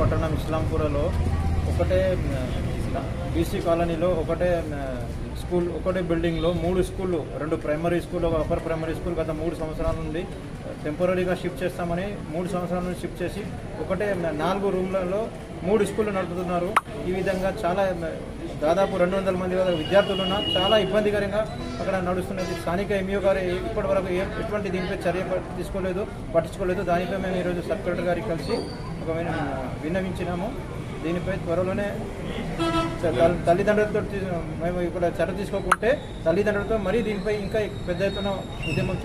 పట్టణం ఇస్లాంపురలో ఒకటే బీసీ కాలనీలో ఒకటే స్కూల్, ఒకటే బిల్డింగ్లో 3 స్కూళ్ళు, 2 ప్రైమరీ స్కూల్, ఒక అప్పర్ ప్రైమరీ స్కూల్ గత 3 సంవత్సరాల నుండి టెంపరీగా షిఫ్ట్ చేస్తామని 3 సంవత్సరాల నుండి షిఫ్ట్ చేసి ఒకటే 4 రూమ్లలో 3 స్కూళ్ళు నడుపుతున్నారు. ఈ విధంగా చాలా దాదాపు 200 మంది విద్యార్థులు ఉన్న చాలా ఇబ్బందికరంగా అక్కడ నడుస్తున్నది. స్థానిక ఎంఈఓ గారు ఇప్పటి వరకు ఎటువంటి దీనిపై చర్య పట్టించుకోలేదు. దానిపై మేము ఈరోజు సబ్ కలెక్టర్ గారికి కలిసి ఒక విన్నవించినాము. దీనిపై త్వరలోనే తల్లిదండ్రులతో మేము ఇక్కడ చర్య తీసుకోకుంటే తల్లిదండ్రులతో మరీ దీనిపై ఇంకా పెద్ద ఎత్తున ఉద్యమం